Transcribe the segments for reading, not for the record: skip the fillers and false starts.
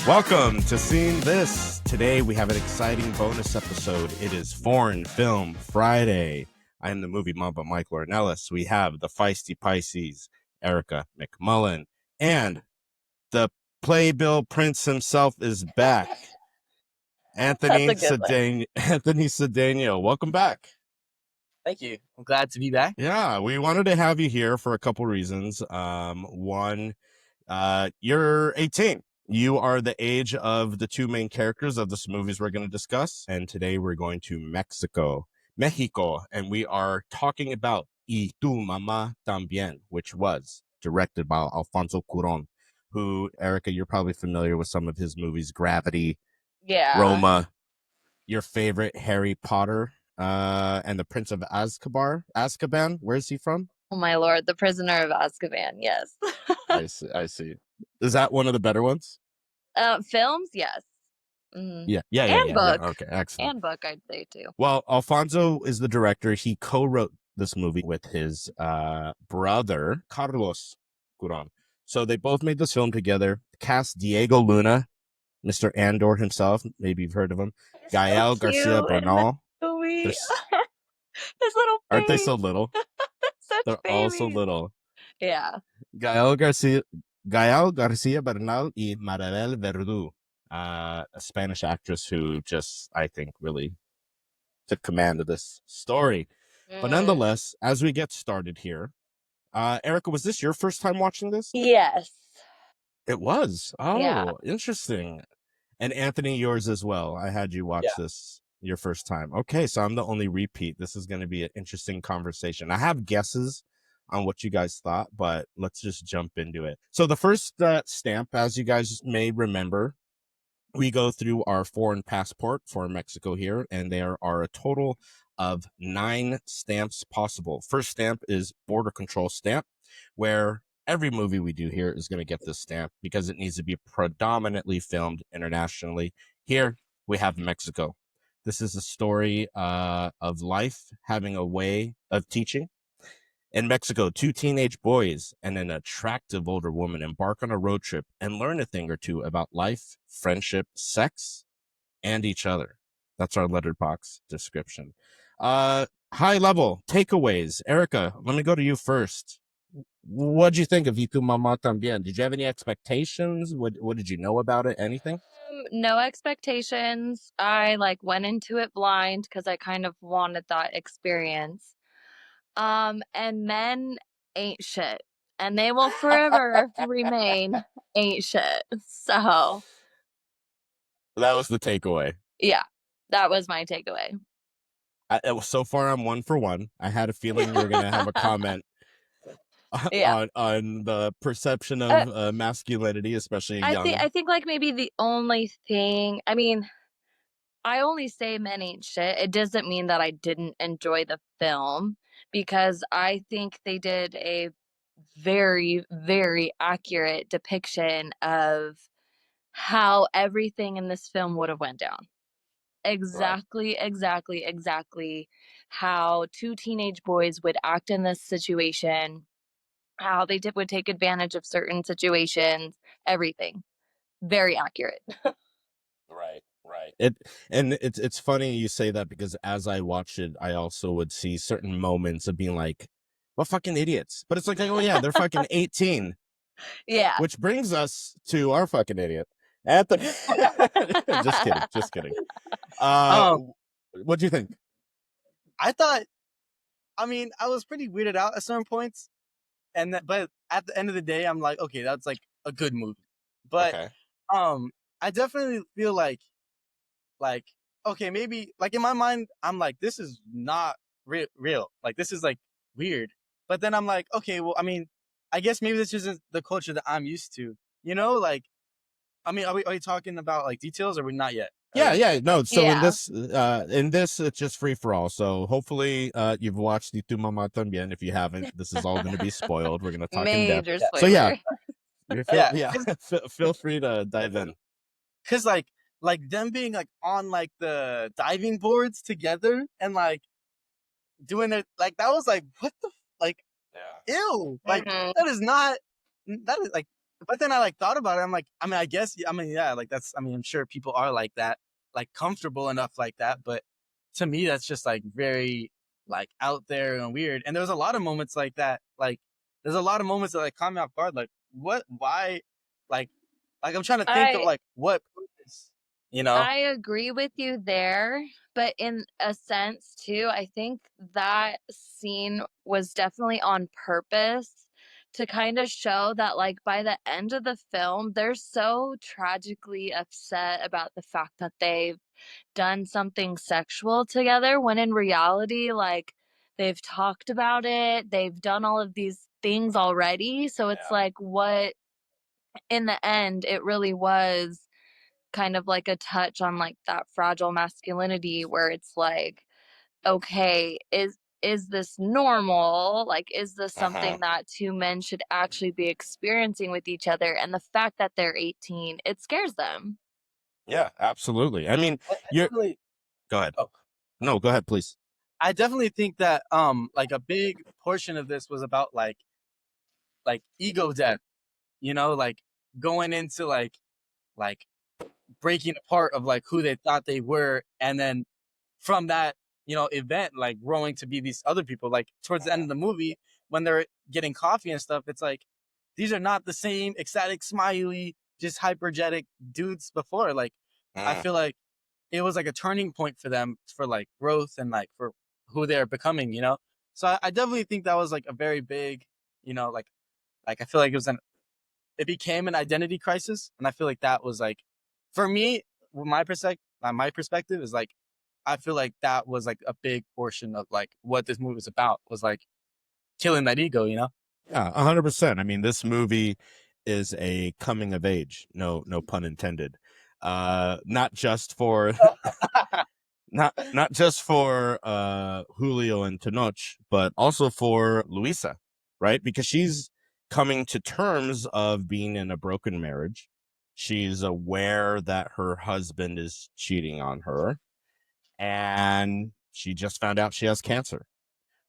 Welcome to Seeing This. Today we have an exciting bonus episode. It is Foreign Film Friday. I am the movie Mamba Michael Ornelas. We have the Feisty Pisces, Erica McMullen, and the Playbill Prince himself is back. Anthony Cedeno. Welcome back. Thank you. I'm glad to be back. Yeah, we wanted to have you here for a couple reasons. One, you're 18. You are the age of the two main characters of this movies we're going to discuss. And today we're going to Mexico, and we are talking about Y Tu Mamá También, which was directed by Alfonso Cuarón, who, Erica, you're probably familiar with some of his movies, Gravity, Roma, your favorite Harry Potter, and the Prince of Azkaban. Where is he from? Oh my lord, The Prisoner of Azkaban, yes. I see. Is that one of the better ones? Films, yes. Yeah. And book. Okay, excellent. And book, I'd say too. Well, Alfonso is the director. He co-wrote this movie with his brother, Carlos Cuarón. So they both made this film together. Cast Diego Luna, Mr. Andor himself. Maybe you've heard of him. Gael Garcia Bernal. His little face. Aren't they so little? They're all so little. Yeah. Gael Garcia Bernal y Maribel Verdú, a Spanish actress who just, I think, really took command of this story. But nonetheless, as we get started here, Erica, was this your first time watching this? Yes. It was. Oh, yeah. Interesting. And Anthony, yours as well. I had you watch this your first time. Okay, so I'm the only repeat. This is going to be an interesting conversation. I have guesses on what you guys thought, but let's just jump into it. So the first stamp, as you guys may remember, we go through our foreign passport for Mexico here, and there are a total of 9 stamps possible. First stamp is border control stamp, where every movie we do here is going to get this stamp because it needs to be predominantly filmed internationally. Here we have Mexico. This is a story of life having a way of teaching. In Mexico, 2 teenage boys and an attractive older woman embark on a road trip and learn a thing or two about life, friendship, sex, and each other. That's our letterbox description. High level takeaways. Erica, let me go to you first. What did you think of Y Tu Mamá También? Did you have any expectations? What did you know about it? Anything? No expectations. I went into it blind because I kind of wanted that experience. And men ain't shit, and they will forever remain ain't shit. So that was the takeaway. Yeah, that was my takeaway. So far, I'm 1 for 1. I had a feeling you were going to have a comment on the perception of masculinity, especially young. I think maybe the only thing, I mean, I only say men ain't shit. It doesn't mean that I didn't enjoy the film, because I think they did a very, very accurate depiction of how everything in this film would have went down. Exactly how 2 teenage boys would act in this situation, how they would take advantage of certain situations, everything. Very accurate. Right. It's funny you say that, because as I watched it, I also would see certain moments of being like, what fucking idiots. But it's like, oh yeah, they're fucking 18. Yeah. Which brings us to our fucking idiot, Anthony. Just kidding. What do you think? I was pretty weirded out at certain points, but at the end of the day, I'm like, okay, that's like a good movie. But okay. I definitely feel like, okay, maybe in my mind, I'm like, this is not real. Like, this is like weird. But then I'm like, okay, well, I mean, I guess maybe this isn't the culture that I'm used to. You know, like, I mean, are we talking about like details, or we not yet? Yeah. No. So in this, it's just free for all. So hopefully, you've watched Y Tu Mamá También. If you haven't, this is all going to be spoiled. We're going to talk in depth. So yeah, feel free to dive in. Cause like them being like on like the diving boards together and like doing it, like that was like, what the ew, like that is like but then I like thought about it. I'm like, I mean, I guess, I mean, yeah, like that's, I mean, I'm sure people are like that, like comfortable enough like that. But to me, that's just like very like out there and weird. And there was a lot of moments like that. Like, there's a lot of moments that like caught me off guard. Like, what, why, like, I'm trying to think of I like what purpose, you know? I agree with you there, but in a sense too, I think that scene was definitely on purpose to kind of show that like by the end of the film, they're so tragically upset about the fact that they've done something sexual together when in reality, like they've talked about it, they've done all of these things already. So it's Yeah. like what in the end, it really was kind of like a touch on like that fragile masculinity where it's like, okay, is this normal? Like, is this Uh-huh. something that two men should actually be experiencing with each other? And the fact that they're 18, it scares them. Yeah, absolutely. I mean, I you're definitely, go ahead. oh, No, go ahead, please. I definitely think that like a big portion of this was about like ego death, you know, like going into like breaking apart of like who they thought they were, and then from that, you know, event like growing to be these other people. Like towards the end of the movie when they're getting coffee and stuff, it's like these are not the same ecstatic, smiley, just hypergetic dudes before. Like I Mm. feel like it was like a turning point for them for like growth and like for who they're becoming, you know. So I definitely think that was like a very big, you know, like I feel like it became an identity crisis, and I feel like that was like, for me, my perspective is like, I feel like that was like a big portion of like what this movie was about, was like killing that ego, you know? Yeah, 100%. I mean, this movie is a coming of age, no pun intended. Not just for not just for Julio and Tenoch, but also for Luisa, right? Because she's coming to terms of being in a broken marriage. She's aware that her husband is cheating on her, and she just found out she has cancer,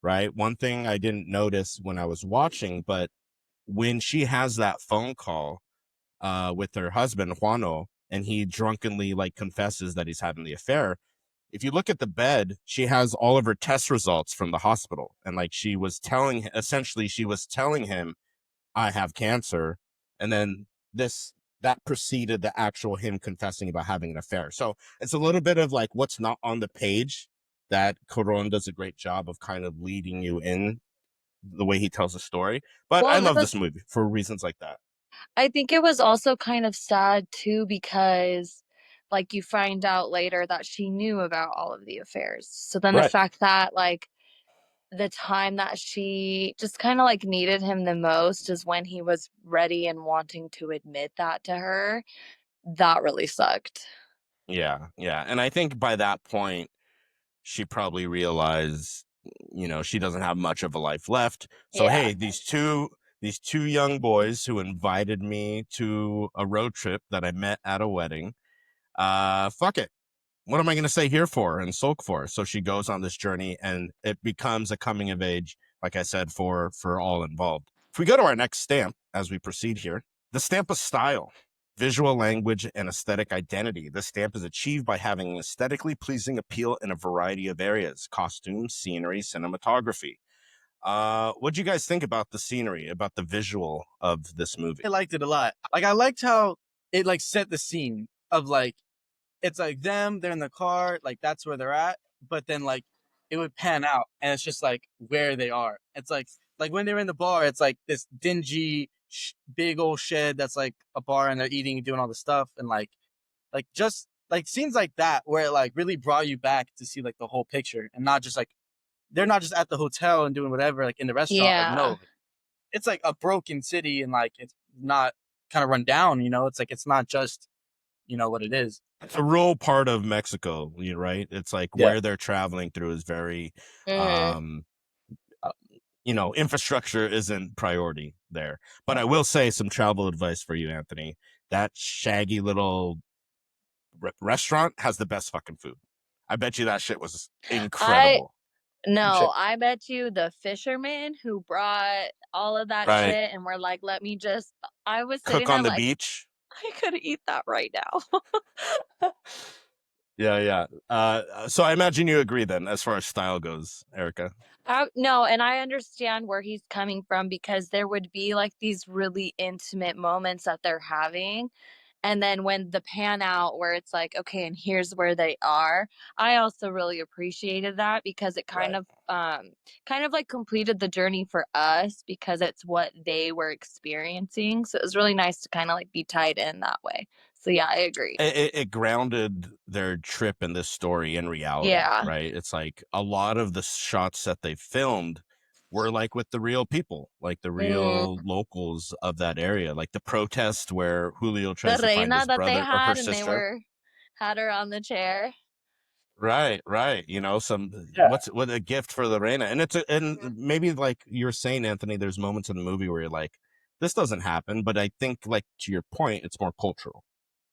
right? One thing I didn't notice when I was watching, but when she has that phone call with her husband Juano, and he drunkenly like confesses that he's having the affair, if you look at the bed, she has all of her test results from the hospital, and like she was telling him, I have cancer. And then that preceded the actual him confessing about having an affair. So it's a little bit of like what's not on the page that Coron does a great job of kind of leading you in the way he tells the story. But I Well, love this movie for reasons like that. I think it was also kind of sad too because like you find out later that she knew about all of the affairs. So then the Right. fact that like the time that she just kind of like needed him the most is when he was ready and wanting to admit that to her. That really sucked. Yeah. Yeah. And I think by that point, she probably realized, she doesn't have much of a life left. So Yeah. hey, these two young boys who invited me to a road trip that I met at a wedding, fuck it. What am I going to say here for and sulk for? So she goes on this journey, and it becomes a coming of age, like I said, for all involved. If we go to our next stamp as we proceed here, the stamp of style, visual language, and aesthetic identity. This stamp is achieved by having an aesthetically pleasing appeal in a variety of areas: costumes, scenery, cinematography. What do you guys think about the scenery, about the visual of this movie? I liked it a lot. Like I liked how it like set the scene of like, it's like them, they're in the car, like that's where they're at, but then like it would pan out and it's just like where they are. It's like when they're in the bar, it's like this dingy big old shed that's like a bar, and they're eating, doing all the stuff, and like just like scenes like that where it like really brought you back to see like the whole picture, and not just like they're not just at the hotel and doing whatever like in the restaurant. Like Yeah. no, it's like a broken city, and like it's not kind of run down, you know. It's like it's not just, you know, what it is. It's a rural part of Mexico, right? It's like Yeah. where they're traveling through is very, Mhm. um, infrastructure isn't priority there. But I will say some travel advice for you, Anthony. That shaggy little restaurant has the best fucking food. I bet you that shit was I incredible. No, I bet you the fishermen who brought all of that Right. shit and were like, "Let me just," I was sitting Cook there on the like, beach. "I could eat that right now." Yeah. So I imagine you agree then, as far as style goes, Erica. No, and I understand where he's coming from because there would be, like, these really intimate moments that they're having, and then when the pan out where it's like, "Okay, and here's where they are," I also really appreciated that because it Right. kind of, like, completed the journey for us because it's what they were experiencing, so it was really nice to kinda, like, be tied in that way. So, yeah, I agree. It grounded their trip in this story in reality, Yeah. right? It's like a lot of the shots that they filmed were like with the real people, like the Mm. real locals of that area, like the protest where Julio The tries to find reina his that they brother or her had, and they sister. had her on the chair. Right. Some Yeah. what a gift for the reina, and and Mhm. maybe like you're saying, Anthony, there's moments in the movie where you're like, this doesn't happen, but I think like to your point, it's more cultural.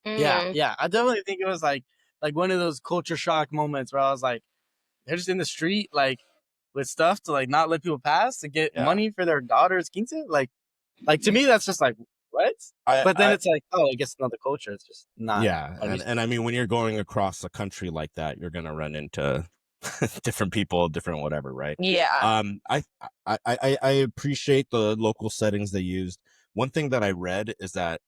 Mm. Yeah. I definitely think it was like one of those culture shock moments where I was like, they're just in the street like with stuff to like not let people pass to get Yeah. money for their daughter's quince. Like to me, that's just like what? But then I it's like, oh, I guess another culture. It's just not Yeah, unused and to. I mean, when you're going across the country like that, you're gonna run into different people, different whatever, right? Yeah. I I appreciate the local settings they used. One thing that I read is that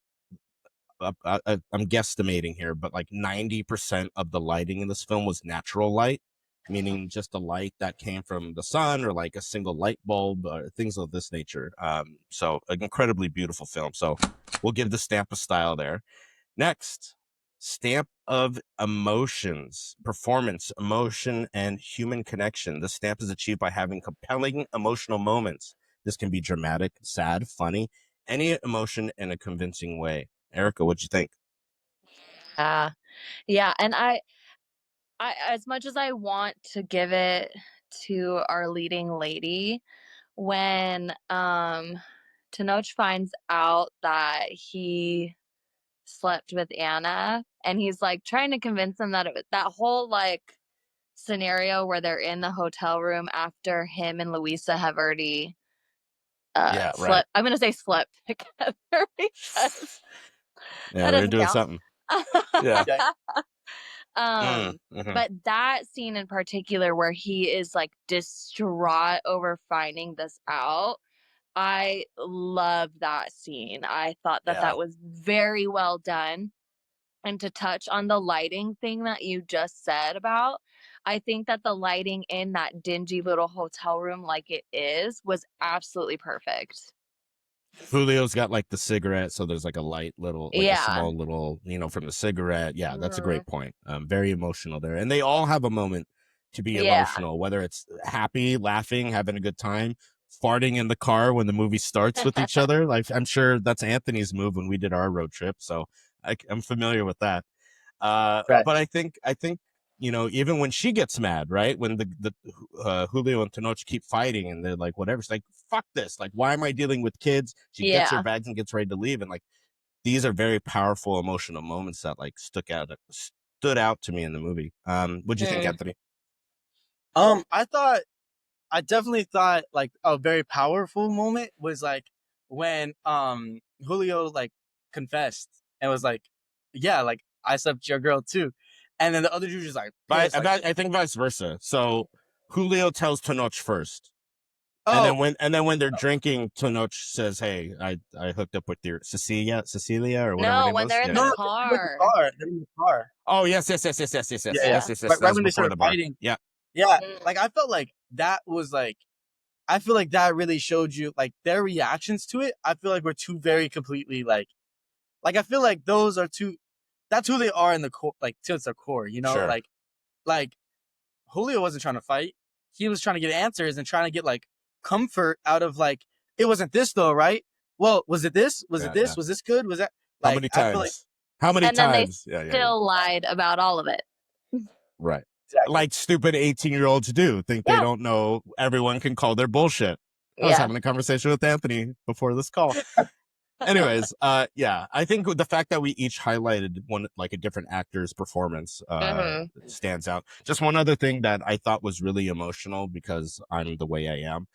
I'm guesstimating here, but like 90% of the lighting in this film was natural light, meaning just the light that came from the sun or like a single light bulb or things of this nature. So an incredibly beautiful film. So we'll give the stamp of style there. Next, stamp of emotions, performance, emotion, and human connection. The stamp is achieved by having compelling emotional moments. This can be dramatic, sad, funny, any emotion in a convincing way. Erica, what'd you think? Yeah. Yeah, and I as much as I want to give it to our leading lady, when, Tenoch finds out that he slept with Anna, and he's, like, trying to convince him that it was that whole, like, scenario where they're in the hotel room after him and Louisa have already, Yeah, right. slept I'm gonna say slept together because Yeah, that they're doesn't doing count. something. Yeah. Yeah. Mm-hmm. But that scene in particular where he is, like, distraught over finding this out, I love that scene. I thought that Yeah. that was very well done, and to touch on the lighting thing that you just said about, I think that the lighting in that dingy little hotel room like it is, was absolutely perfect. Julio's got like the cigarette, so there's like a light little, like a Yeah. small little, from the cigarette. Yeah, that's a Mhm. great point. Very emotional there, and they all have a moment to be Yeah. emotional, whether it's happy, laughing, having a good time, farting in the car when the movie starts with each other. Like I'm sure that's Anthony's move when we did our road trip, so I'm familiar with that. Right. But I think even when she gets mad, right? When the Julio and Tenoch keep fighting, and they're like, whatever. She's like, fuck this. Like, why am I dealing with kids? She gets her Yeah. bags and gets ready to leave, and like these are very powerful emotional moments that like stood out to me in the movie. What'd you think, Mm. Anthony? I definitely thought like a very powerful moment was like when Julio like confessed and was like, yeah, like I slept your girl too, and then the other dude just like But pissed, like, I think vice versa. So Julio tells Tenoch first. And oh, then when they're drinking, Tenoch says, "Hey, I hooked up with your Cecilia or whatever her No, name when was." they're in Yeah, the no, yeah. they're in the car. car. They're in the car. Oh yes. Yeah. That Right was when they before started the bar. fighting. Yeah, Yeah, Mm. like I felt like that was like I feel like that really showed you like their reactions to it. I feel like were two very completely like I feel like those are two. That's who they are in the core, like to their core. You know, sure. like Julio wasn't trying to fight. He was trying to get answers and trying to get like comfort out of like it wasn't this though, right? Well, was it this? Was it Yeah. this? Was this good? Was that How like many I feel like times? How many And then they times? Yeah. still lied about all of it. Right. exactly. Like stupid 18-year-olds do, think they Yeah. don't know everyone can call their bullshit. I was Yeah. having a conversation with Anthony before this call. Anyways, yeah, I think the fact that we each highlighted one, like a different actor's performance, stands out. Just one other thing that I thought was really emotional, because I'm the way I am.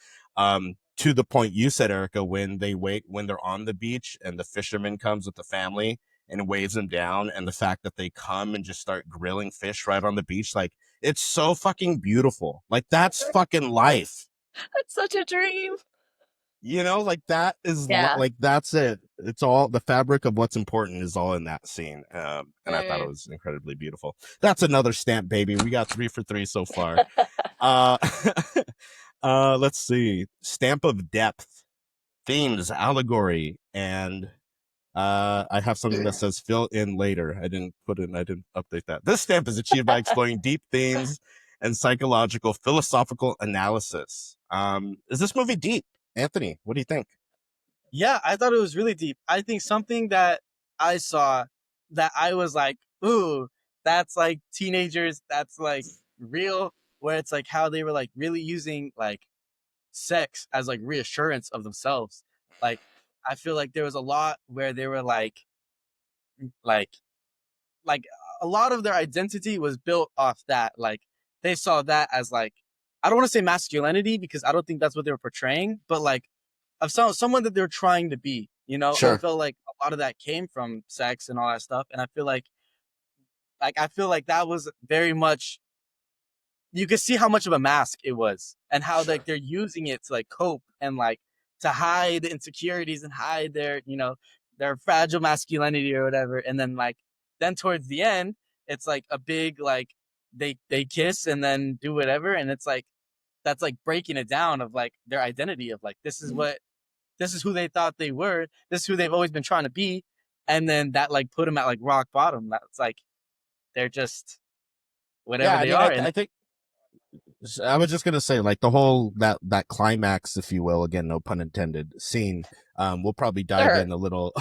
To the point you said, Erica, when they're on the beach and the fisherman comes with the family and waves them down, and the fact that they come and just start grilling fish right on the beach, like, it's so fucking beautiful. Like, that's fucking life. That's such a dream. You know, like, that is Yeah. like, that's it. It's all the fabric of what's important is all in that scene. And I thought it was incredibly beautiful. That's another stamp, baby. We got 3 for 3 so far. uh let's see. Stamp of depth, themes, allegory, and I have something that says fill in later. I didn't update that. This stamp is achieved by exploring deep themes and psychological, philosophical analysis. Is this movie deep? Anthony, what do you think? Yeah, I thought it was really deep. I think something that I saw that I was like, ooh, that's like teenagers, that's like real, where it's like how they were like really using like sex as like reassurance of themselves. Like, I feel like there was a lot where they were like like a lot of their identity was built off that. Like, they saw that as like, I don't want to say masculinity because I don't think that's what they were portraying, but like of someone that they're trying to be, you know. I Sure. feel like a lot of that came from sex and all that stuff, and I feel like that was very much, you could see how much of a mask it was, and how like they're using it to like cope and like to hide the insecurities and hide their, you know, their fragile masculinity or whatever. And then like then towards the end, it's like a big like they kiss and then do whatever, and it's like that's like breaking it down of like their identity of like this is who they thought they were, this is who they've always been trying to be, and then that like put them at like rock bottom. That's like they're just whatever Yeah, I they mean, are, I and think I was just gonna say, like, the whole that climax, if you will, again, no pun intended, scene. We'll probably dive Sure. in a little.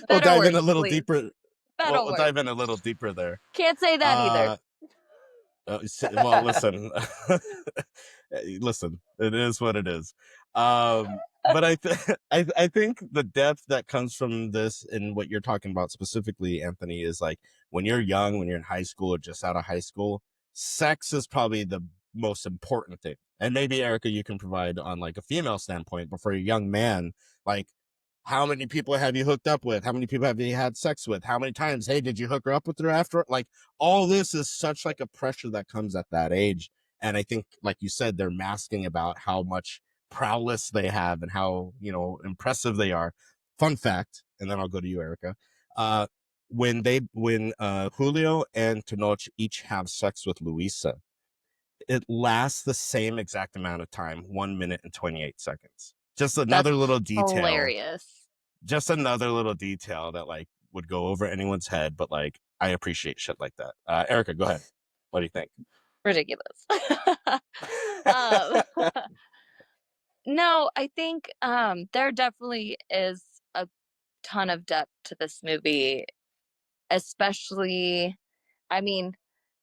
We'll Better dive in a words, little please. deeper. Better We'll words. dive in a little deeper there. Can't say that either. Uh, well, listen, listen, it is what it is. But I think the depth that comes from this and what you're talking about specifically, Anthony, is like, when you're young, when you're in high school or just out of high school, sex is probably the most important thing. And maybe, Erica, you can provide on like a female standpoint, but for a young man, like, how many people have you hooked up with? How many people have you had sex with? How many times? Hey, did you hook her up with her after? Like, all this is such like a pressure that comes at that age. And I think, like you said, they're masking about how much prowess they have and how, you know, impressive they are. Fun fact, and then I'll go to you, Erica. When Julio and Tenoch each have sex with Luisa, it lasts the same exact amount of time, 1 minute and 28 seconds. Just That's another little detail. hilarious. Just another little detail that like would go over anyone's head, but like, I appreciate shit like that. Erica, go ahead. What do you think? Ridiculous. um, no, I think there definitely is a ton of depth to this movie, especially, I mean,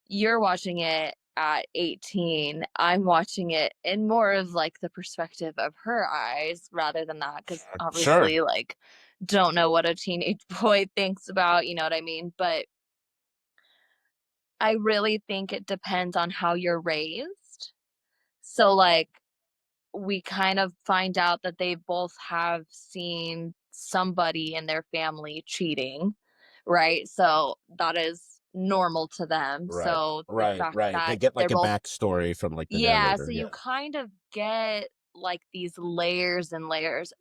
you're watching it at 18. I'm watching it in more of like the perspective of her eyes rather than that, because Sure. obviously, like, don't know what a teenage boy thinks about, you know what I mean? But I really think it depends on how you're raised. So, like, we kind of find out that they both have seen somebody in their family cheating, right? So that is normal to them. Right. So the Right. fact Right. They that get they're like a both, backstory from like the yeah, narrator. so Yeah. you kind of get like these layers and layers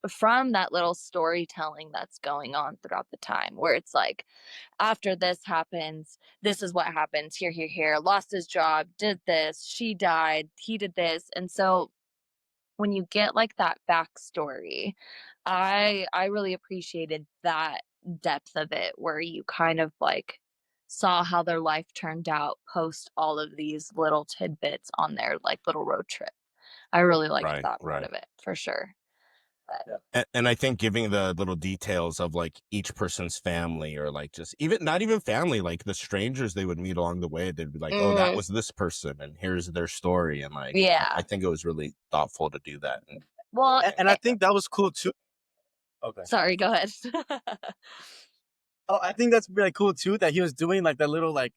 from that little storytelling that's going on throughout the time, where it's like, after this happens, this is what happens, here, here, here, lost his job, did this, she died, he did this. And so when you get like that backstory, I really appreciated that depth of it, where you kind of like saw how their life turned out post all of these little tidbits on their like little road trip. I really liked Right. that part Right. of it for sure. But And I think giving the little details of like each person's family, or like just even not even family, like the strangers they would meet along the way, they'd be like, oh, that mm, was this person and here's their story. And like, I yeah. think it was really thoughtful to do that. And Well, and I think that was cool too. Okay. Sorry, go ahead. Oh, I think that's really cool too that he was doing like that little like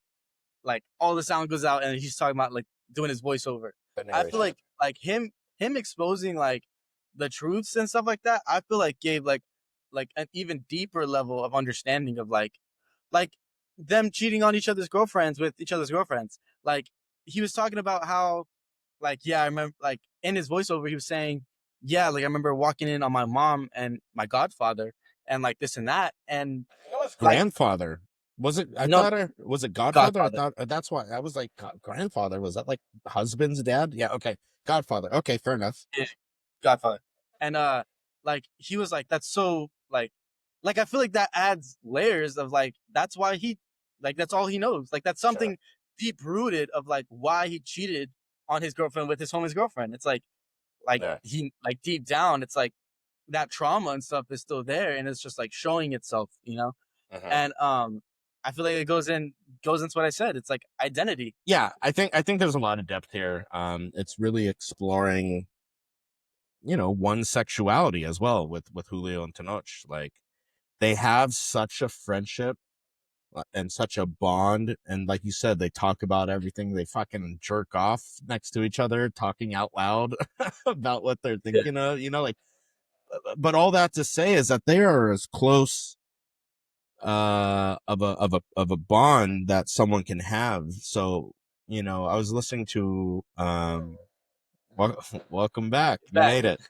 all the sound goes out and he's talking about like doing his voiceover. The I feel narration. like him exposing like the truths and stuff like that. I feel like gave like an even deeper level of understanding of like them cheating on each other's girlfriends with each other's girlfriends. Like he was talking about how like yeah I remember like in his voiceover he was saying yeah like I remember walking in on my mom and my godfather and like this and that and It was like grandfather. Was it? I no thought it was it Godfather. I godfather thought that's why I was like grandfather. Was that like husband's dad? Yeah. Okay. Godfather. Okay. Fair enough. yeah, godfather and like he was like that's so like I feel like that adds layers of like that's why he like that's all he knows like that's Sure. something deep rooted of like why he cheated on his girlfriend with his homie's girlfriend. It's like Yeah. he like deep down it's like that trauma and stuff is still there and it's just like showing itself, you know? Uh-huh. And I feel like it goes into what I said. It's like identity. Yeah. I think there's a lot of depth here. It's really exploring, one sexuality as well with Julio and Tenoch. Like they have such a friendship and such a bond, and like you said, they talk about everything. They fucking jerk off next to each other, talking out loud about what they're Yeah. thinking of. Like, but all that to say is that they are as close of a bond that someone can have. So I was listening to welcome back, you Back. made it.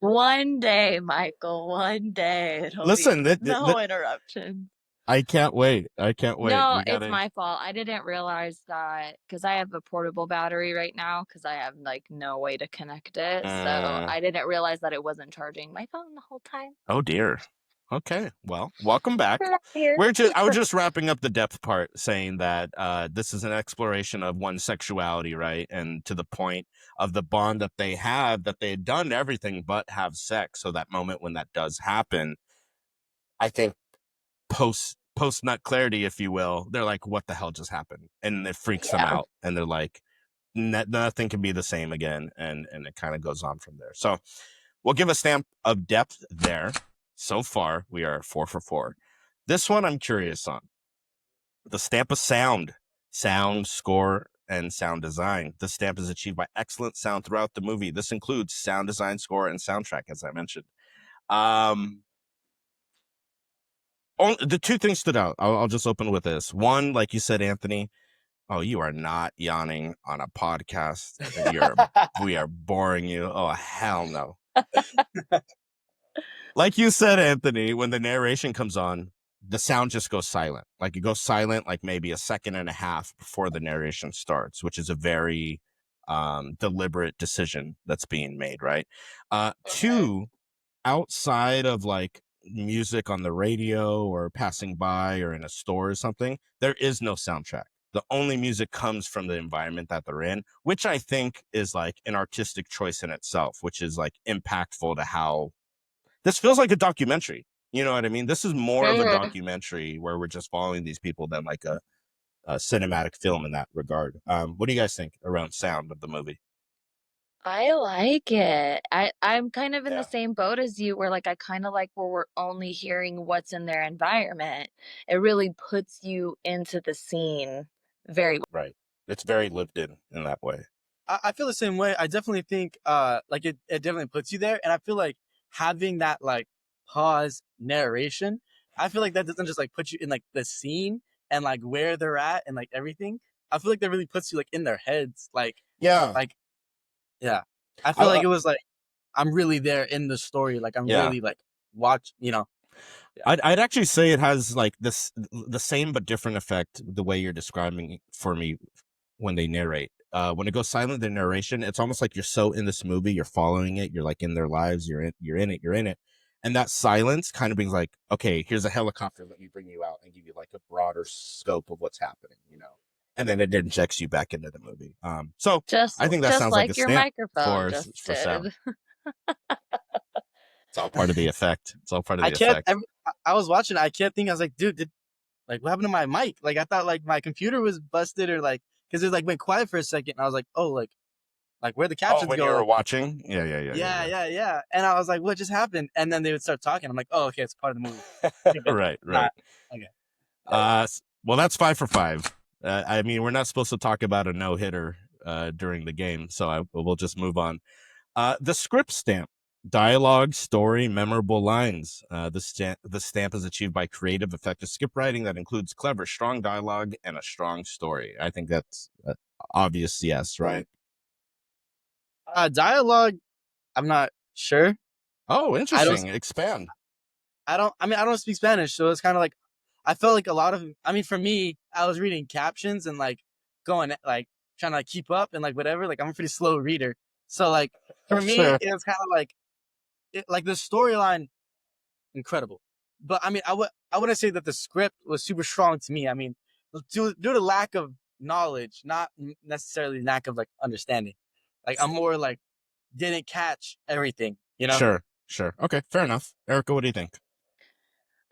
One day, Michael, one day it'll Listen, be no interruption. I can't wait. No, We it's gotta. my fault. I didn't realize that because I have a portable battery right now because I have like no way to connect it. So uh, I didn't realize that it wasn't charging my phone the whole time. oh dear. Okay, well, welcome back. Here. I was just wrapping up the depth part, saying that this is an exploration of one's sexuality, right? And to the point of the bond that they have, that they had done everything but have sex. So that moment when that does happen, I think post nut clarity, if you will, they're like, "What the hell just happened?" And it freaks them Yeah. out, and they're like, Nothing can be the same again," and it kind of goes on from there. So we'll give a stamp of depth there. So far, we are 4 for 4. This one I'm curious on. The stamp of sound, score, and sound design. This stamp is achieved by excellent sound throughout the movie. This includes sound design, score, and soundtrack, as I mentioned. The two things stood out. I'll just open with this. One, like you said, Anthony. Oh, you are not yawning on a podcast. We are boring you. Oh, hell no. Like you said, Anthony, when the narration comes on, the sound just goes silent. Like it goes silent, like maybe a second and a half before the narration starts, which is a very deliberate decision that's being made, right? Okay. Two, outside of like music on the radio or passing by or in a store or something, there is no soundtrack. The only music comes from the environment that they're in, which I think is like an artistic choice in itself, which is like impactful to how this feels like a documentary. You know what I mean? This is more of a Mhm. documentary where we're just following these people than like a cinematic film in that regard. What do you guys think around sound of the movie? I like it. I'm kind of in the Yeah, same boat as you where like I kind of like where we're only hearing what's in their environment. It really puts you into the scene very right. It's very lived in that way. I feel the same way. I definitely think like it definitely puts you there. And I feel like having that like pause narration, I feel like that doesn't just like put you in like the scene and like where they're at and like everything. I feel like that really puts you like in their heads. Yeah. Like yeah. I feel like I, it was like I'm really there in the story. Like I'm yeah. really like watch, you know. Yeah. I'd actually say it has like the same but different effect the way you're describing it for me when they narrate. When it goes silent, the narration, it's almost like you're so in this movie, you're following it, you're like in their lives, you're in it. And that silence kind of brings like, okay, here's a helicopter, let me bring you out and give you like a broader scope of what's happening. And then it injects you back into the movie. So just I think that just sounds like a like your stamp microphone for just for sound. did. It's all part of the effect. It's all part of I the can't effect. I was watching, I can't think I was like, dude, did like what happened to my mic? Like I thought like my computer was busted or like because it like went quiet for a second. And I was like, oh, like like where the Oh, captions when you go, were like watching? yeah. And I was like, what just happened? And then they would start talking. I'm like, oh, okay, it's part of the movie. Good. Right, right. Not okay. Well, that's 5 for 5. I mean, we're not supposed to talk about a no-hitter during the game, so we'll just move on. The script stamp. Dialogue, story, memorable lines. The stamp is achieved by creative, effective script writing that includes clever, strong dialogue and a strong story. I think that's obvious, yes, right? Dialogue, I'm not sure. Oh, I don't interesting. Expand. I don't speak Spanish, so it's kind of like I felt like a lot of I mean for me, I was reading captions and like going like trying to like, keep up and like whatever. Like I'm a pretty slow reader. So like for me, Sure. it was kind of like like the storyline incredible. But I mean, I wouldn't say that the script was super strong to me. I mean, due to lack of knowledge, not necessarily lack of like understanding. Like I'm more like didn't catch everything, you know? Sure, sure. Okay, fair enough. Erica, what do you think?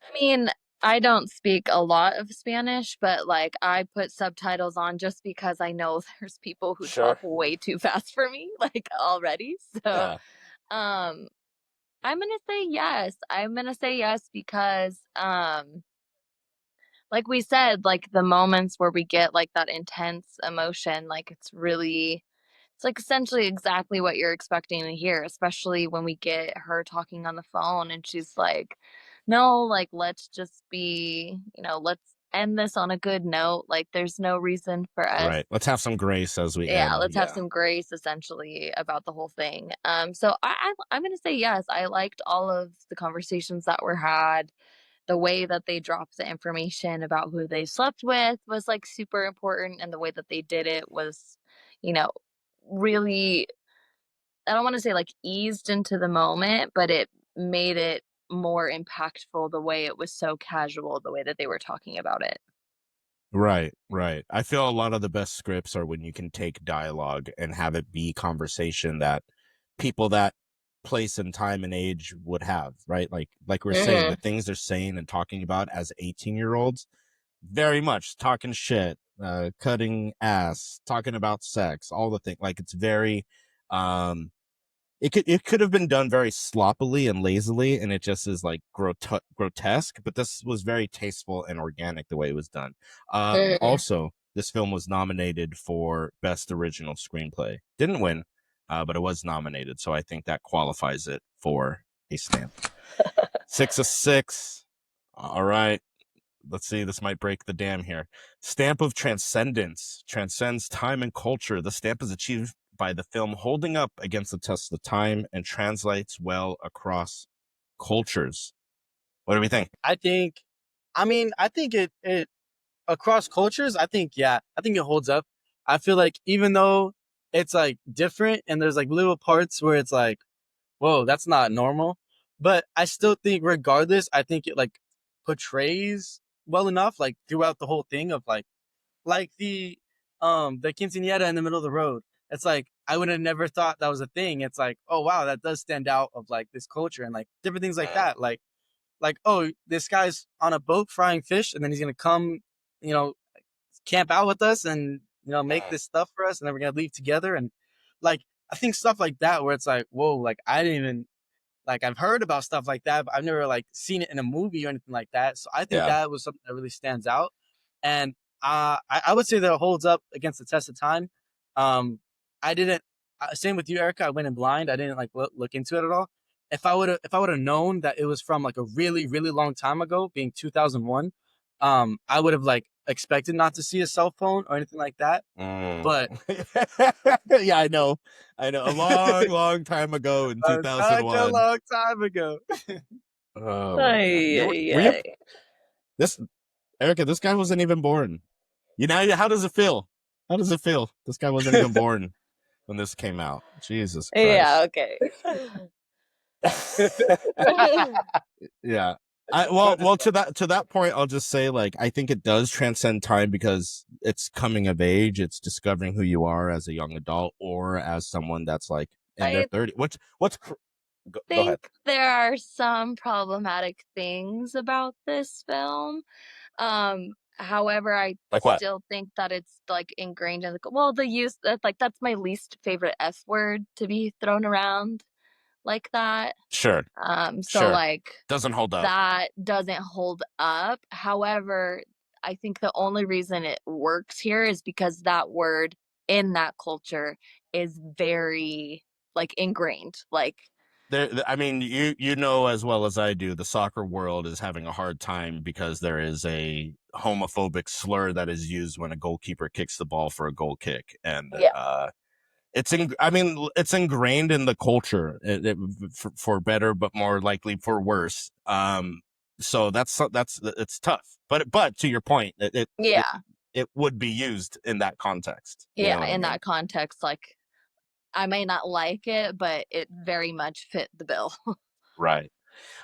I mean, I don't speak a lot of Spanish, but like I put subtitles on just because I know there's people who Sure. talk way too fast for me, like already. So, Yeah. um, I'm gonna say yes. I'm gonna say yes because, like we said, like the moments where we get like that intense emotion, like it's like essentially exactly what you're expecting to hear, especially when we get her talking on the phone and she's like, no, like, let's just be, let's end this on a good note. Like, there's no reason for us. Right. Let's have some grace as we Yeah, end. let's have Yeah. some grace essentially about the whole thing. So I'm gonna say yes. I liked all of the conversations that were had. The way that they dropped the information about who they slept with was like super important, and the way that they did it was, you know, really, I don't want to say like eased into the moment, but it made it more impactful the way it was so casual, the way that they were talking about it. Right, right. I feel a lot of the best scripts are when you can take dialogue and have it be conversation that people that place and time and age would have, right? Like we're saying, the Hmm. things they're saying and talking about as 18-year-olds, very much talking shit, cutting ass, talking about sex, all the things. Like it's very um it could have been done very sloppily and lazily, and it just is like grotesque. But this was very tasteful and organic the way it was done. Hmm. Also, this film was nominated for best original screenplay. Didn't win, but it was nominated, so I think that qualifies it for a stamp. 6 of 6. All right. Let's see, this might break the dam here. Stamp of Transcendence transcends time and culture. The stamp is achieved by the film holding up against the test of time and translates well across cultures. What do we think? I think it across cultures, I think it holds up. I feel like even though it's like different and there's like little parts where it's like, whoa, that's not normal. But I still think regardless, I think it like portrays well enough, like throughout the whole thing of like the quinceanera in the middle of the road. It's like I would have never thought that was a thing. It's like, oh wow, that does stand out of like this culture and like different things like that. Like, oh, this guy's on a boat frying fish and then he's gonna come, you know, camp out with us and make this stuff for us and then we're gonna leave together and like I think stuff like that where it's like, whoa, like I didn't even like I've heard about stuff like that, but I've never like seen it in a movie or anything like that. So I think Yeah. that was something that really stands out. And I would say that it holds up against the test of time. I didn't same with you, Erica. I went in blind. I didn't like look into it at all. If I would have known that it was from like a really, really long time ago, being 2001, I would have like expected not to see a cell phone or anything like that. Mm. But Yeah, I know. I know. A long, long time ago in such a 2001. long time ago. Oh my God. Ay, ay, Were you ay. this Erica, this guy wasn't even born. How does it feel? How does it feel? This guy wasn't even born when this came out. Jesus Yeah, Christ. okay. Yeah. Well, to that point, I'll just say, like, I think it does transcend time because it's coming of age. It's discovering who you are as a young adult or as someone that's like in their I 30s. Go ahead. think there are some problematic things about this film. Um, However, I Like what? still think that it's like ingrained in the use that like that's my least favorite F word to be thrown around like that. Sure, So sure. like Doesn't hold up. that doesn't hold up. However, I think the only reason it works here is because that word in that culture is very like ingrained. Like I mean, you know as well as I do, the soccer world is having a hard time because there is a homophobic slur that is used when a goalkeeper kicks the ball for a goal kick, and yeah. I mean, it's ingrained in the culture for better, but more likely for worse. So that's it's tough, but to your point, Yeah. it would be used in that context. You know Yeah, what I in mean? that context, like I may not like it, but it very much fit the bill. Right.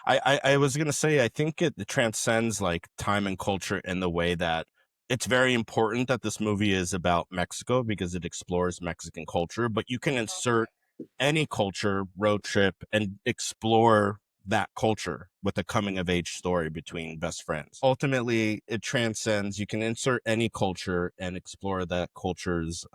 I was gonna say I think it transcends like time and culture in the way that it's very important that this movie is about Mexico because it explores Mexican culture, but you can insert any culture, road trip, and explore that culture with a coming of age story between best friends. Ultimately, it transcends. You can insert any culture and explore that culture's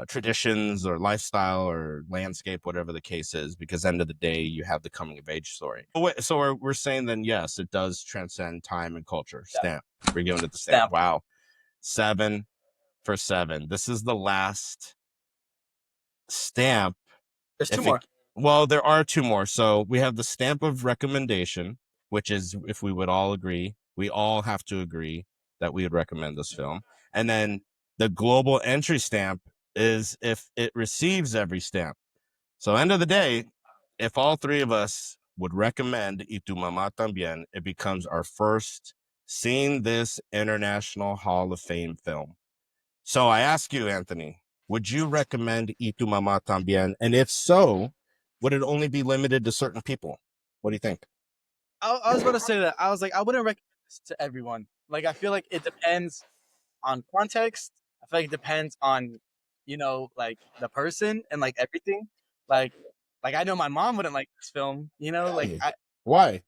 traditions or lifestyle or landscape, whatever the case is, because end of the day, you have the coming of age story. So we're saying then, yes, it does transcend time and culture. Yeah. Stamp. We're giving it the stamp. Stamp. Wow. 7 for 7. This is the last stamp. There's two If it, more. well, there are 2 more. So we have the stamp of recommendation, which is if we would all agree, we all have to agree that we would recommend this film. And then the global entry stamp is if it receives every stamp. So end of the day, if all 3 of us would recommend Y Tu Mamá También, it becomes our first seeing this International Hall of Fame film. So I ask you, Anthony, would you recommend Y Tu Mamá También? And if so, would it only be limited to certain people? What do you think? I was about to say that. I was like, I wouldn't recommend this to everyone. Like, I feel like it depends on context. I feel like it depends on, like the person and like everything. Like, like I know my mom wouldn't like this film. Like Why? Why?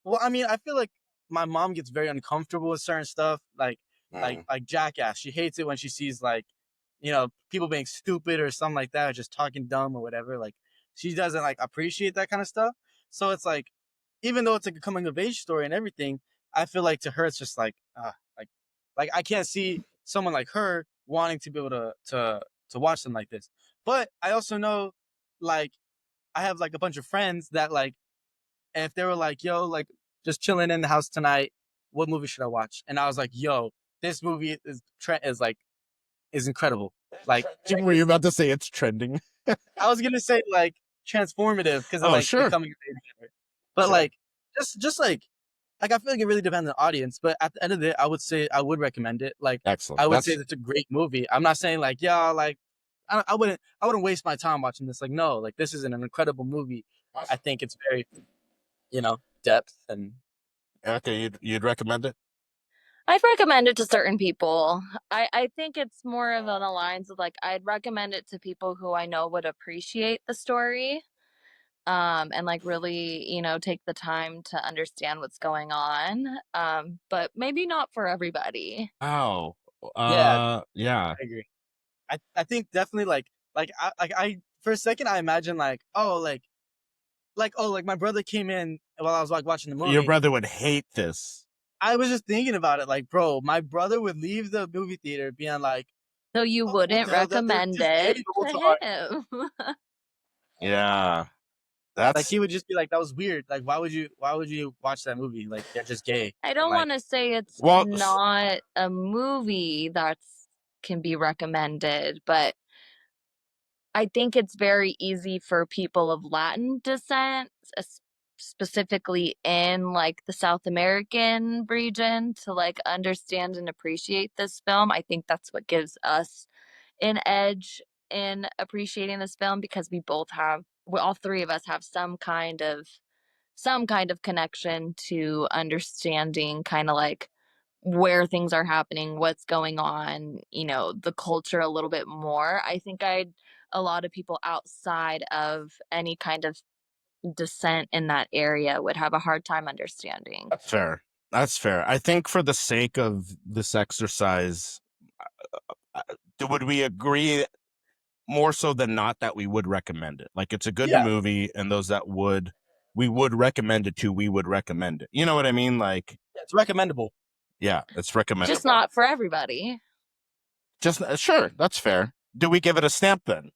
well, I mean, I feel like my mom gets very uncomfortable with certain stuff. Like Jackass. She hates it when she sees like, people being stupid or something like that, or just talking dumb or whatever. Like, she doesn't like appreciate that kind of stuff. So it's like, even though it's like a coming of age story and everything, I feel like to her it's just like, like I can't see someone like her wanting to be able to watch something like this. But I also know, like, I have like a bunch of friends that like, if they were like, yo, like just chilling in the house tonight, what movie should I watch? And I was like, yo, this movie is incredible. Like, Were you about to say it's trending? I was gonna say like transformative because of Oh, like the sure. coming of age story. But Sure. like just like I feel like it really depends on the audience. But at the end of the day, I would say I would recommend it. Like, Excellent. I would say it's a great movie. I'm not saying like, yeah, like I wouldn't waste my time watching this. Like, no, like this is an incredible movie. I think it's very, depth and Okay, you'd recommend it? I'd recommend it to certain people. I think it's more of on the lines of like I'd recommend it to people who I know would appreciate the story. And like really, take the time to understand what's going on. But maybe not for everybody. Oh, yeah, yeah. I agree. I think definitely like I for a second I imagine like my brother came in while I was like watching the Your movie. brother would hate this. I was just thinking about it, like, bro, my brother would leave the movie theater being like, So you "Oh, what wouldn't the hell? They're recommend just gay it the whole to time." him. Yeah, Like that's he would just be like, "That was weird. Like, why would you watch that movie? Like, they're just gay." I And don't like, want to say it's well. not a movie that's can be recommended, but I think it's very easy for people of Latin descent, specifically in like the South American region, to like understand and appreciate this film. I think that's what gives us an edge in appreciating this film because all 3 of us have some kind of connection to understanding kind of like where things are happening, what's going on, the culture a little bit more. I think a lot of people outside of any kind of descent in that area would have a hard time understanding. That's fair. That's fair. I think for the sake of this exercise, uh, would we agree more so than not that we would recommend it? Like, it's a good Yeah, movie, and those that we would recommend it to, we would recommend it. You know what I mean? Like, it's recommendable. yeah, it's Just recommendable. not for everybody. Just sure, that's fair. Do we give it a stamp then?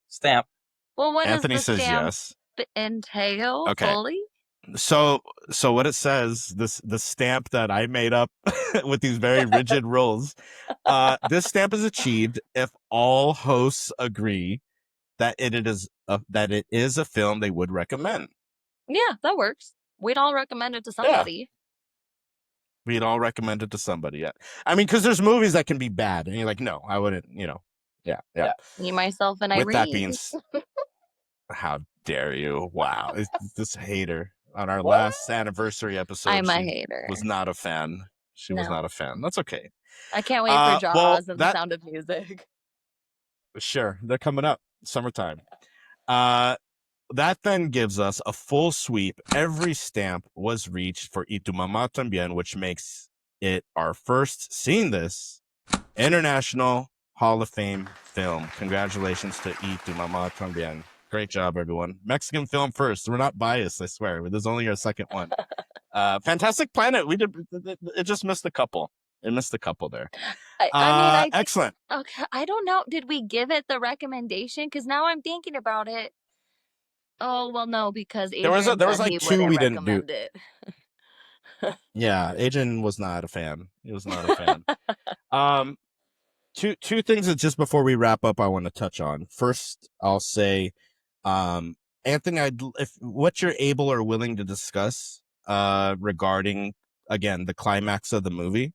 Stamp. Well, what Anthony does the says stamp yes. entail Okay. fully? So what it says, the stamp that I made up with these very rigid rules, this stamp is achieved if all hosts agree that it is a film they would recommend. Yeah, that works. We'd all recommend it to somebody. We'd all recommend it to somebody. Yeah. I mean, because there's movies that can be bad, and you're like, no, I wouldn't. Yeah. Me, myself, and With that being, Irene. how dare you? Wow, it's this hater. On our What? last anniversary episode, I'm a she hater. was not a fan. She was No. not a fan. That's okay. I can't wait for Well, Jaws and the Sound of Music. sure, they're coming up, summertime. That then gives us a full sweep. Every stamp was reached for Tu Mamá También, which makes it our first, seeing this, International Hall of Fame film. Congratulations to Tu Mamá También. Great job, everyone. Mexican film first. We're not biased, I swear. This is only our second one. Fantastic Planet. We did. It just missed a couple. It missed a couple there. I mean, Excellent. Okay, I don't know. Did we give it the recommendation? Because now I'm thinking about it. Oh well, no, because Adrian there was said like he two wouldn't we didn't do. recommend it. Yeah, Adrian was not a fan. He was not a fan. Two things that just before we wrap up, I want to touch on. First, I'll say, Anthony, if what you're able or willing to discuss, regarding again the climax of the movie.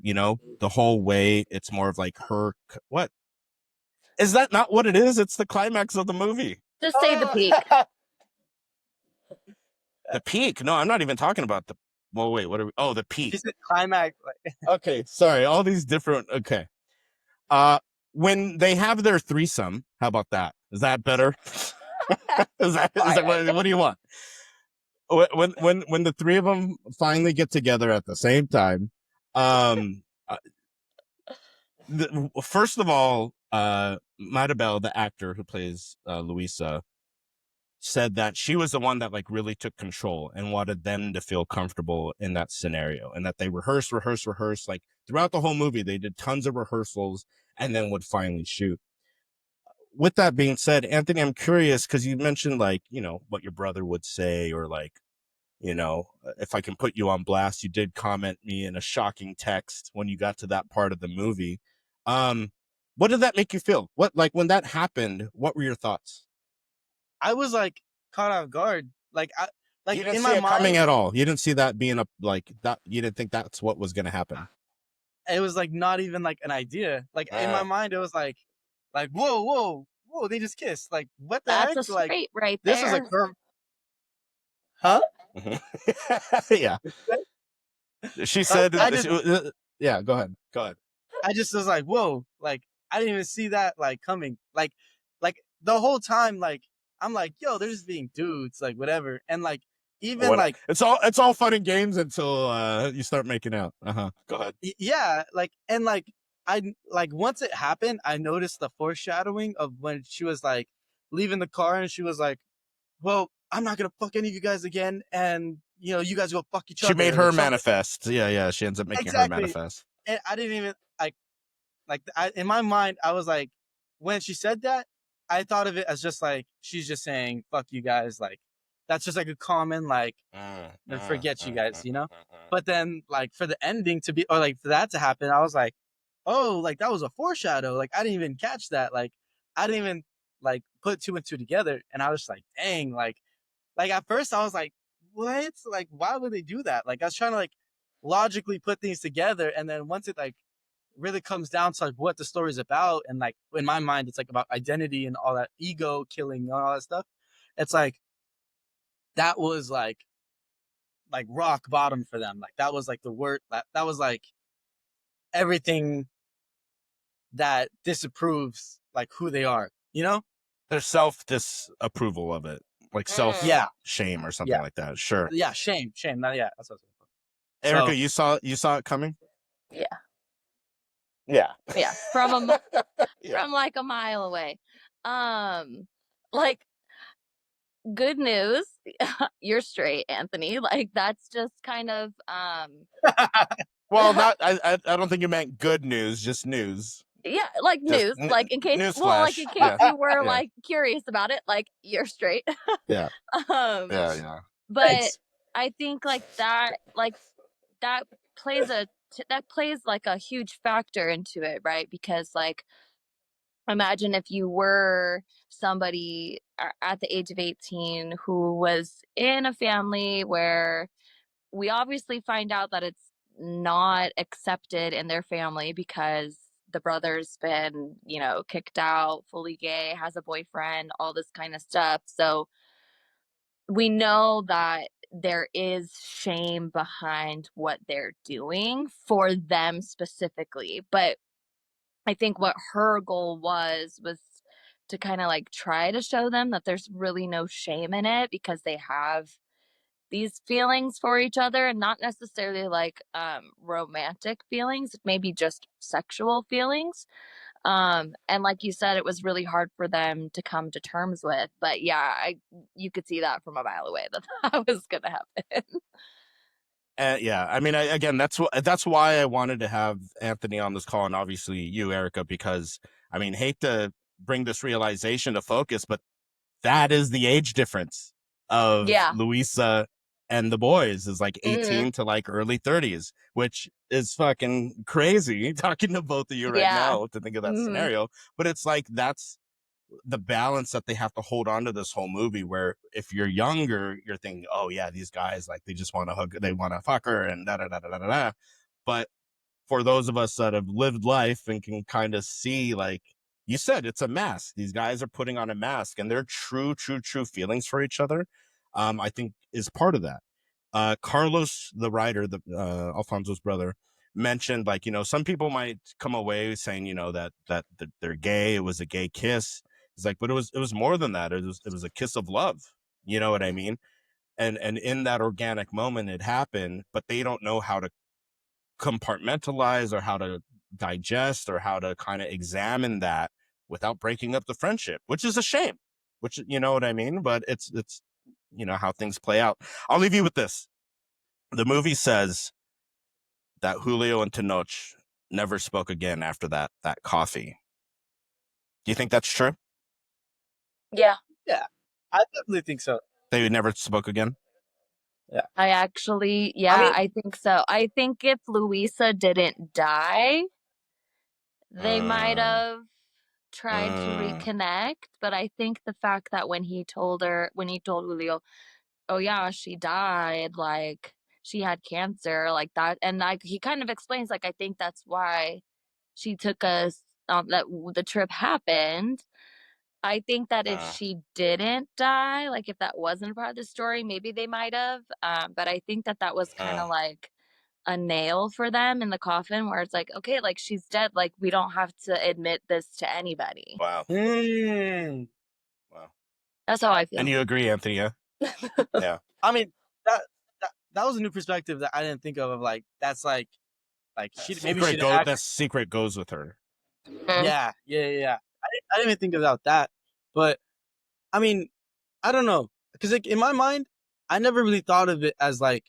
The whole way it's more of like her. What is that? Not what it is. It's the climax of the movie. Just say the peak. The peak. No, I'm not even talking about the. Well, wait. What are we? Oh, the peak. Is it climax? Okay, sorry. All these different. Okay. When they have their threesome, how about that? Is that better? is that what do you want? When the three of them finally get together at the same time, first of all, Maribel, the actor who plays Luisa, said that she was the one that like really took control and wanted them to feel comfortable in that scenario, and that they rehearsed like throughout the whole movie. They did tons of rehearsals and then would finally shoot. With that being said, Anthony, I'm curious because you mentioned like, what your brother would say, or like, if I can put you on blast, you did comment me in a shocking text when you got to that part of the movie. What did that make you feel? What, like when that happened, what were your thoughts? I was like caught off guard. Like you didn't in see my it mind, coming at all. You didn't see that being a like that. You didn't think that's what was going to happen. it was like not even like an idea. Like in my mind, it was like whoa, they just kissed. Like what the That's heck? a straight right This there. is a curve. Huh? Yeah. She said, yeah, go ahead. I just was like, whoa, like I didn't even see that like coming. Like the whole time, like I'm like, yo, they're just being dudes, like whatever. And like even like it's all fun and games until you start making out. Go ahead. Yeah, like and like I like once it happened, I noticed the foreshadowing of when she was like leaving the car and she was like, well, I'm not gonna fuck any of you guys again, and you guys go fuck each other. She made her manifest. Yeah. She ends up making her manifest. And I didn't even in my mind, I was like, when she said that, I thought of it as just like she's just saying fuck you guys, like that's just like a common like forget you guys, But then like for the ending to be, or like for that to happen, I was like, oh, like that was a foreshadow. Like I didn't even catch that. Like I didn't even like put two and two together, and I was like, dang, like at first I was like, what? Like why would they do that? Like I was trying to like logically put things together, and then once it like really comes down to like what the story's about, and like in my mind it's like about identity and all that ego killing and all that stuff. It's like that was like rock bottom for them. Like that was like the word that was like everything that disapproves like who they are, There's self disapproval of it, like self shame or something like that. Sure. Yeah, shame. Yeah, that's what I was Erica, So you saw it coming? Yeah. Yeah. Yeah. From a Yeah. from like a mile away. Like, good news. You're straight, Anthony. Like, that's just kind of Well, not I don't think you meant good news, just news. yeah, like Just news. Like in case newsflash. in case Yeah. you were Yeah. like curious about it, like you're straight. Yeah. um Yeah. Yeah. but thanks. I think that plays that plays like a huge factor into it, right? Because like imagine if you were somebody at the age of 18 who was in a family where we obviously find out that it's not accepted in their family because the brother's been, kicked out, fully gay, has a boyfriend, all this kind of stuff. So we know that there is shame behind what they're doing for them specifically. But I think what her goal was to kind of like try to show them that there's really no shame in it because they have these feelings for each other, and not necessarily like romantic feelings, maybe just sexual feelings. And like you said, it was really hard for them to come to terms with. But yeah, you could see that from a mile away that that was gonna happen. Yeah, I mean, again, that's why I wanted to have Anthony on this call, and obviously you, Erica, because I mean, hate to bring this realization to focus, but that is the age difference of Yeah. Luisa and the boys is like Hmm. 18 to like early 30s, which is fucking crazy talking to both of you right Yeah. now to think of that Hmm. scenario. But it's like that's the balance that they have to hold on to this whole movie, where if you're younger, you're thinking, oh yeah, these guys, like, they just want to hug, they want to fuck her and da da da da da da. But for those of us that have lived life and can kind of see, like you said, it's a mask. These guys are putting on a mask, and their true feelings for each other, I think, is part of that. Carlos, the writer, Alfonso's brother, mentioned, like, some people might come away saying, that they're gay. It was a gay kiss. He's like, but it was more than that. It was a kiss of love. You know what I mean? And in that organic moment, it happened, but they don't know how to compartmentalize or how to digest or how to kind of examine that without breaking up the friendship, which is a shame. Which, you know what I mean? But it's how things play out. I'll leave you with this. The movie says that Julio and Tenoch never spoke again after that coffee. Do you think that's true? Yeah. Yeah, I definitely think so. They never spoke again? Yeah, I actually, I yeah, mean, I think so. I think if Luisa didn't die, they might Mm, have tried to mm, reconnect. But I think the fact that when he told Julio, oh yeah, she died, like she had cancer, like that, and like he kind of explains, like, I think that's why she took us that the trip happened. I think that if uh, she didn't die, like if that wasn't part of the story, maybe they might have. But I think that that was kind uh, of like a nail for them in the coffin, where it's like, okay, like she's dead, like we don't have to admit this to anybody. wow. mm, Wow. That's how I And feel. you agree, Anthony? Yeah. Yeah. I mean that, that was a new perspective that I didn't think of. Like that's like she maybe she didn't act. That secret goes with her. Mhm. Yeah. I didn't even think about that. But I mean, I don't know, because like in my mind, I never really thought of it as like,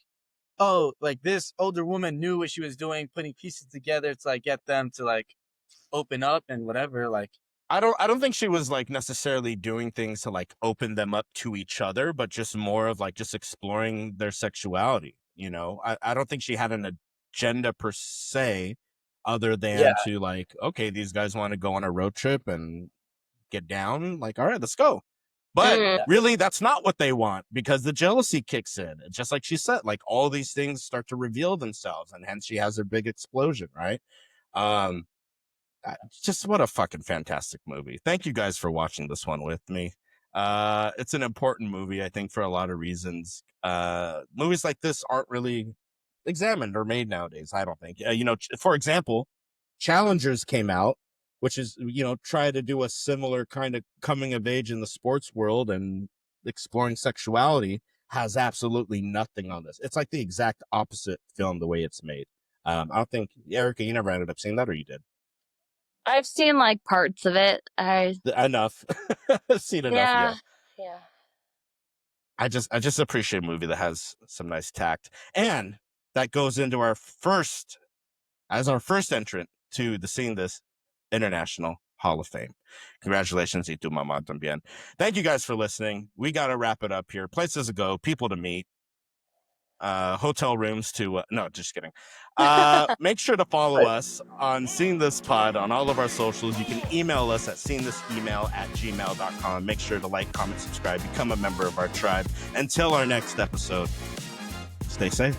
oh, like this older woman knew what she was doing, putting pieces together to like get them to like open up and whatever. Like, I don't think she was like necessarily doing things to like open them up to each other, but just more of like just exploring their sexuality. I don't think she had an agenda per se, other yeah, than to like, okay, these guys want to go on a road trip and get down. Like, all right, let's go. But Mhm. yeah, really, that's not what they want, because the jealousy kicks in. Just like she said, like all these things start to reveal themselves, and hence she has her big explosion, right? Um, just what a fucking fantastic movie. Thank you guys for watching this one with me. It's an important movie, I think, for a lot of reasons. Movies like this aren't really examined or made nowadays, I don't think. For example, Challengers came out, which is, try to do a similar kind of coming of age in the sports world and exploring sexuality. has absolutely nothing on this. It's like the exact opposite film the way it's made. I don't think, Erica, you never ended up seeing that, or you did? I've seen like parts of it. Enough. Seen enough, yeah. Yeah. I just appreciate a movie that has some nice tact. And that goes into our first entrant to the Seeing This International Hall of Fame. Congratulations, Y Tu Mamá También. Thank you guys for listening. We got to wrap it up here. Places to go, people to meet, hotel rooms to no, just kidding. Make sure to follow us on Seeing This Pod on all of our socials. You can email us at seeingthisemail@gmail.com. Make sure to like, comment, subscribe, become a member of our tribe. Until our next episode, stay safe.